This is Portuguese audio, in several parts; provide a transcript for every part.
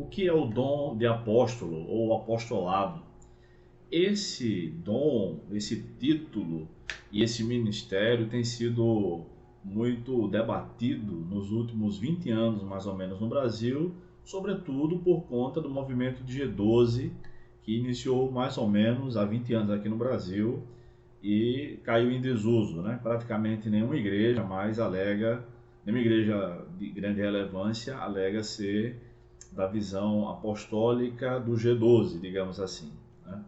O que é o dom de apóstolo ou apostolado? Esse dom, esse título e esse ministério tem sido muito debatido nos últimos 20 anos, mais ou menos, no Brasil, sobretudo por conta do movimento de G12, que iniciou mais ou menos há 20 anos aqui no Brasil e caiu em desuso, né? Praticamente nenhuma igreja mais alega, nenhuma igreja de grande relevância alega ser da visão apostólica do G12, digamos assim, né?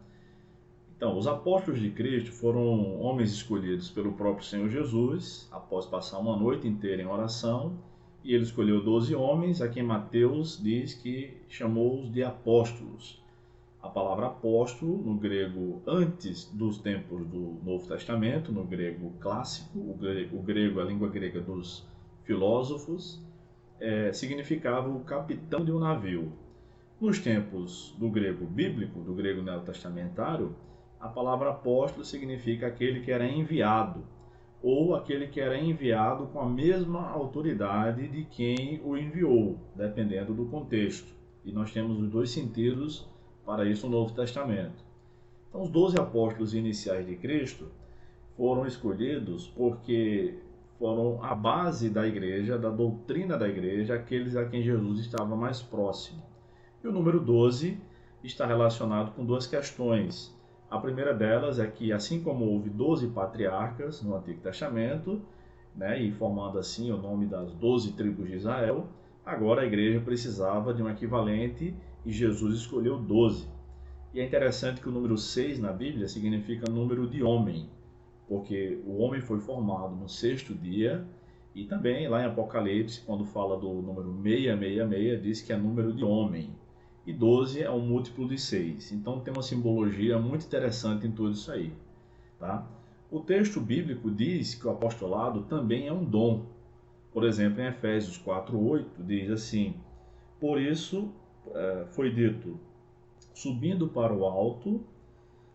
Então, os apóstolos de Cristo foram homens escolhidos pelo próprio Senhor Jesus, após passar uma noite inteira em oração, e ele escolheu 12 homens, a quem Mateus diz que chamou-os de apóstolos. A palavra apóstolo, no grego antes dos tempos do Novo Testamento, no grego clássico, o grego, a língua grega dos filósofos, significava o capitão de um navio. Nos tempos do grego bíblico, do grego neotestamentário, a palavra apóstolo significa aquele que era enviado, ou aquele que era enviado com a mesma autoridade de quem o enviou, dependendo do contexto. E nós temos os dois sentidos para isso no Novo Testamento. Então, os 12 apóstolos iniciais de Cristo foram escolhidos porque foram a base da igreja, da doutrina da igreja, aqueles a quem Jesus estava mais próximo. E o número 12 está relacionado com duas questões. A primeira delas é que, assim como houve 12 patriarcas no Antigo Testamento, né, e formando assim o nome das 12 tribos de Israel, agora a igreja precisava de um equivalente e Jesus escolheu 12. E é interessante que o número 6 na Bíblia significa número de homem, porque o homem foi formado no sexto dia, e também lá em Apocalipse, quando fala do número 666, diz que é número de homem. E 12 é um múltiplo de 6. Então tem uma simbologia muito interessante em tudo isso aí, tá? O texto bíblico diz que o apostolado também é um dom. Por exemplo, em Efésios 4:8 diz assim: por isso foi dito, subindo para o alto,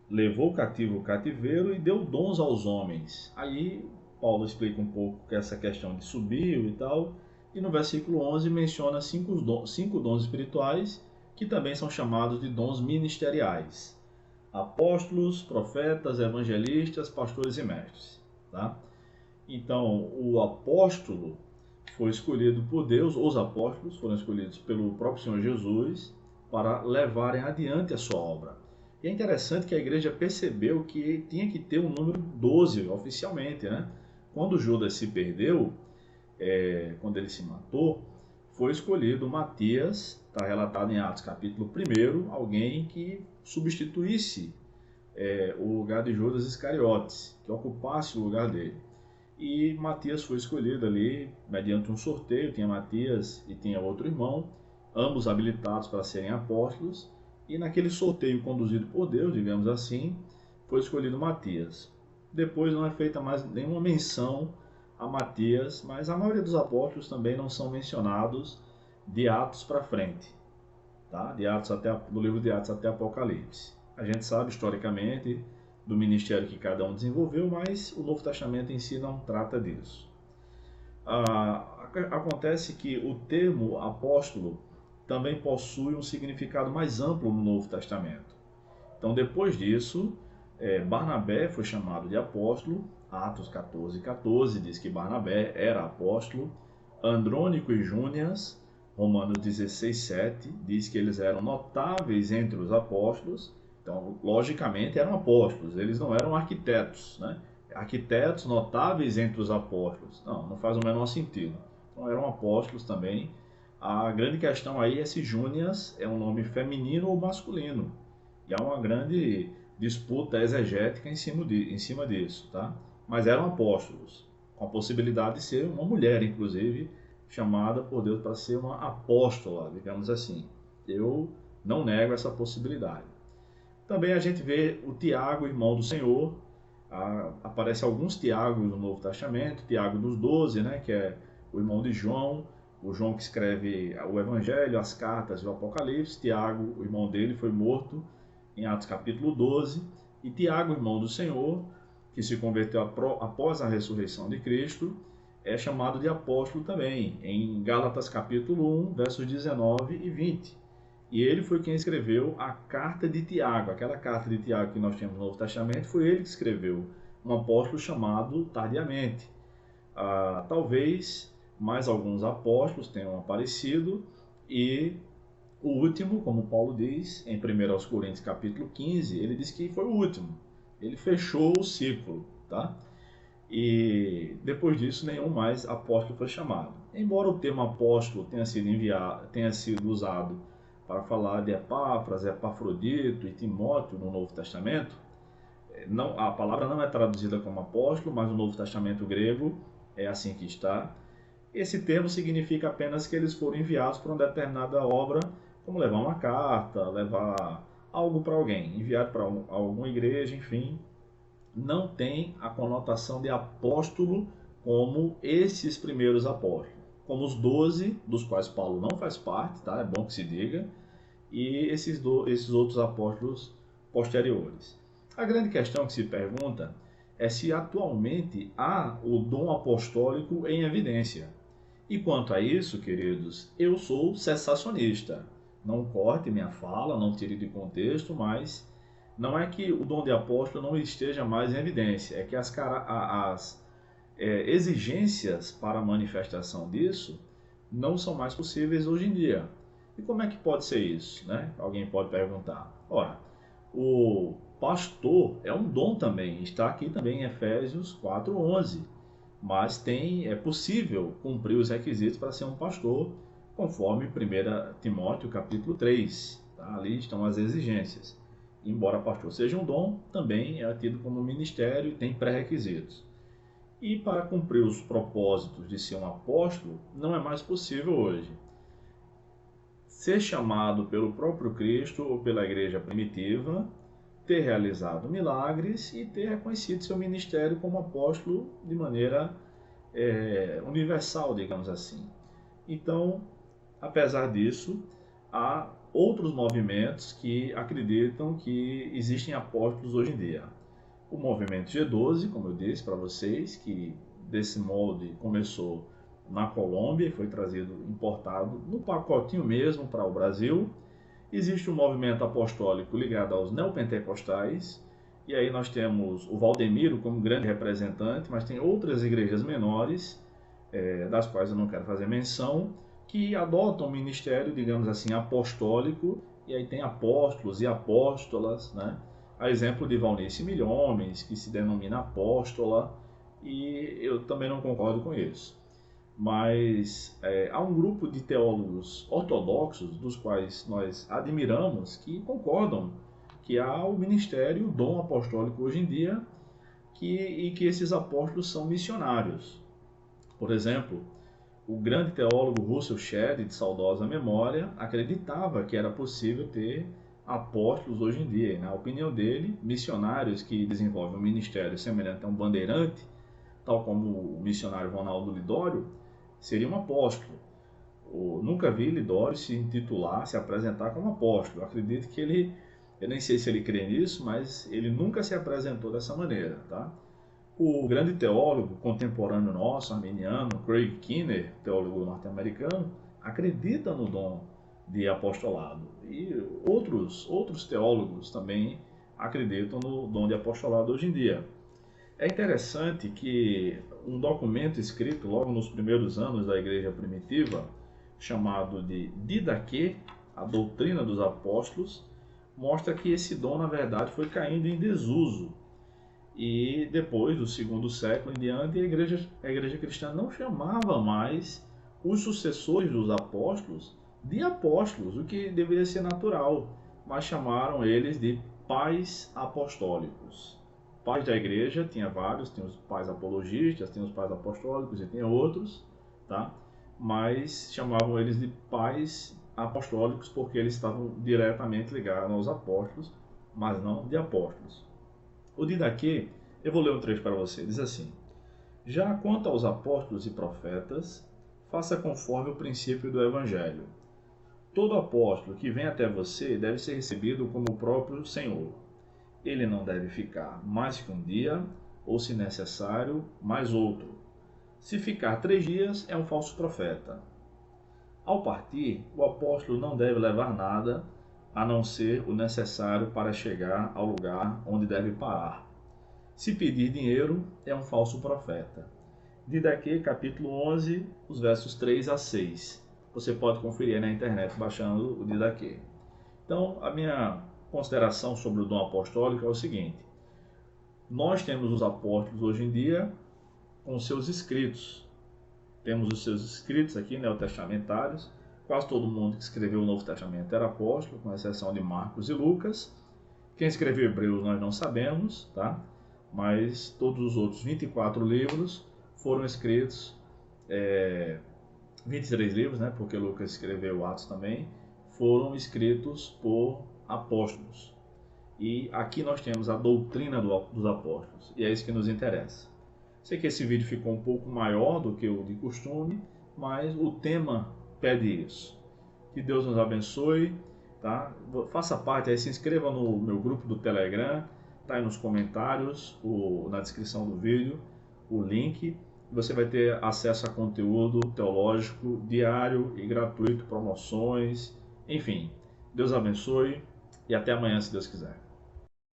levou cativo o cativeiro e deu dons aos homens. Aí Paulo explica um pouco essa questão de subiu e tal, e no versículo 11 menciona cinco dons espirituais, que também são chamados de dons ministeriais: apóstolos, profetas, evangelistas, pastores e mestres, tá? Então, o apóstolo foi escolhido por Deus, os apóstolos foram escolhidos pelo próprio Senhor Jesus para levarem adiante a sua obra. E é interessante que a igreja percebeu que tinha que ter um número 12 oficialmente, né? Quando Judas se perdeu, quando ele se matou, foi escolhido Matias, está relatado em Atos capítulo 1, alguém que substituísse o lugar de Judas Iscariotes, que ocupasse o lugar dele. E Matias foi escolhido ali mediante um sorteio, tinha Matias e tinha outro irmão, ambos habilitados para serem apóstolos, e naquele sorteio conduzido por Deus, digamos assim, foi escolhido Matias. Depois não é feita mais nenhuma menção a Matias, mas a maioria dos apóstolos também não são mencionados de Atos para frente, tá? Do livro de Atos até Apocalipse. A gente sabe historicamente do ministério que cada um desenvolveu, mas o Novo Testamento em si não trata disso. Acontece que o termo apóstolo também possui um significado mais amplo no Novo Testamento. Então, depois disso, Barnabé foi chamado de apóstolo. Atos 14:14 diz que Barnabé era apóstolo. Andrônico e Júnias, Romanos 16:7, diz que eles eram notáveis entre os apóstolos. Então, logicamente, eram apóstolos, eles não eram arquitetos, né? Arquitetos notáveis entre os apóstolos. Não faz o menor sentido. Então, eram apóstolos também. A grande questão aí é se Júnias é um nome feminino ou masculino. E há uma grande disputa exegética em cima disso, tá? Mas eram apóstolos, com a possibilidade de ser uma mulher, inclusive, chamada por Deus para ser uma apóstola, digamos assim. Eu não nego essa possibilidade. Também a gente vê o Tiago, irmão do Senhor. Aparece alguns Tiagos no Novo Testamento, Tiago dos 12, né, que é o irmão de João, o João que escreve o Evangelho, as cartas e o Apocalipse. Tiago, o irmão dele, foi morto em Atos capítulo 12. E Tiago, irmão do Senhor, que se converteu após a ressurreição de Cristo, é chamado de apóstolo também, em Gálatas capítulo 1, versos 19 e 20. E ele foi quem escreveu a carta de Tiago. Aquela carta de Tiago que nós temos no Novo Testamento, foi ele que escreveu, um apóstolo chamado tardiamente. Talvez mais alguns apóstolos tenham aparecido, e o último, como Paulo diz em 1 Coríntios capítulo 15, ele diz que foi o último. Ele fechou o ciclo, tá? E depois disso nenhum mais apóstolo foi chamado. Embora o termo apóstolo tenha sido usado para falar de Epáfras, Epafrodito e Timóteo no Novo Testamento, não, a palavra não é traduzida como apóstolo, mas no Novo Testamento grego é assim que está. Esse termo significa apenas que eles foram enviados para uma determinada obra, como levar uma carta, levar algo para alguém, enviado para alguma igreja, enfim. Não tem a conotação de apóstolo como esses primeiros apóstolos, como os 12, dos quais Paulo não faz parte, tá? É bom que se diga, e esses outros apóstolos posteriores. A grande questão que se pergunta é se atualmente há o dom apostólico em evidência. E quanto a isso, queridos, eu sou cessacionista. Não corte minha fala, não tire de contexto, mas não é que o dom de apóstolo não esteja mais em evidência, é que as exigências para a manifestação disso não são mais possíveis hoje em dia. E como é que pode ser isso, né? Alguém pode perguntar. Ora, o pastor é um dom também, está aqui também em Efésios 4:11, mas é possível cumprir os requisitos para ser um pastor, conforme 1 Timóteo capítulo 3, tá? Ali estão as exigências. Embora pastor seja um dom, também é tido como ministério e tem pré-requisitos. E para cumprir os propósitos de ser um apóstolo, não é mais possível hoje. Ser chamado pelo próprio Cristo ou pela igreja primitiva, ter realizado milagres e ter reconhecido seu ministério como apóstolo de maneira universal, digamos assim. Então, apesar disso, há outros movimentos que acreditam que existem apóstolos hoje em dia. O movimento G12, como eu disse para vocês, que desse molde começou na Colômbia e foi importado no pacotinho mesmo para o Brasil. Existe um movimento apostólico ligado aos neopentecostais, e aí nós temos o Valdemiro como grande representante, mas tem outras igrejas menores, das quais eu não quero fazer menção, que adotam um ministério, digamos assim, apostólico, e aí tem apóstolos e apóstolas, né? A exemplo de Valnice Milhomens, que se denomina apóstola, e eu também não concordo com isso. Mas há um grupo de teólogos ortodoxos, dos quais nós admiramos, que concordam que há o ministério, o dom apostólico hoje em dia, e que esses apóstolos são missionários. Por exemplo, o grande teólogo Russell Shedd, de saudosa memória, acreditava que era possível ter apóstolos hoje em dia. Na opinião dele, missionários que desenvolvem um ministério semelhante a um bandeirante, tal como o missionário Ronaldo Lidório, seria um apóstolo. Eu nunca vi Lidório se apresentar como apóstolo. Eu acredito que eu nem sei se ele crê nisso, mas ele nunca se apresentou dessa maneira, tá? O grande teólogo contemporâneo nosso, arminiano, Craig Keener, teólogo norte-americano, acredita no dom de apostolado. E outros teólogos também acreditam no dom de apostolado hoje em dia. É interessante que um documento escrito logo nos primeiros anos da igreja primitiva, chamado de Didaquê, a doutrina dos apóstolos, mostra que esse dom, na verdade, foi caindo em desuso. E depois do segundo século em diante, a igreja cristã não chamava mais os sucessores dos apóstolos de apóstolos, o que deveria ser natural, mas chamaram eles de pais apostólicos. Pais da igreja, tinha vários, tinha os pais apologistas, tinha os pais apostólicos e tinha outros, tá? Mas chamavam eles de pais apostólicos porque eles estavam diretamente ligados aos apóstolos, mas não de apóstolos. O Didaquê, eu vou ler um trecho para você, diz assim: já quanto aos apóstolos e profetas, faça conforme o princípio do Evangelho. Todo apóstolo que vem até você deve ser recebido como o próprio Senhor. Ele não deve ficar mais que um dia, ou se necessário, mais outro. Se ficar 3 dias, é um falso profeta. Ao partir, o apóstolo não deve levar nada a não ser o necessário para chegar ao lugar onde deve parar. Se pedir dinheiro, é um falso profeta. Didaquê, capítulo 11, os versos 3 a 6. Você pode conferir na internet baixando o Didaquê. Então, a minha consideração sobre o dom apostólico é o seguinte: nós temos os apóstolos hoje em dia com seus escritos. Temos os seus escritos aqui, neotestamentários. Quase todo mundo que escreveu o Novo Testamento era apóstolo, com exceção de Marcos e Lucas. Quem escreveu Hebreus nós não sabemos, tá? Mas todos os outros 24 livros foram escritos, 23 livros, né? Porque Lucas escreveu Atos também, foram escritos por apóstolos. E aqui nós temos a doutrina dos apóstolos, e é isso que nos interessa. Sei que esse vídeo ficou um pouco maior do que o de costume, mas o tema pede isso. Que Deus nos abençoe, tá? Faça parte aí, se inscreva no meu grupo do Telegram, tá aí nos comentários, na descrição do vídeo, o link. Você vai ter acesso a conteúdo teológico diário e gratuito, promoções, enfim. Deus abençoe e até amanhã, se Deus quiser.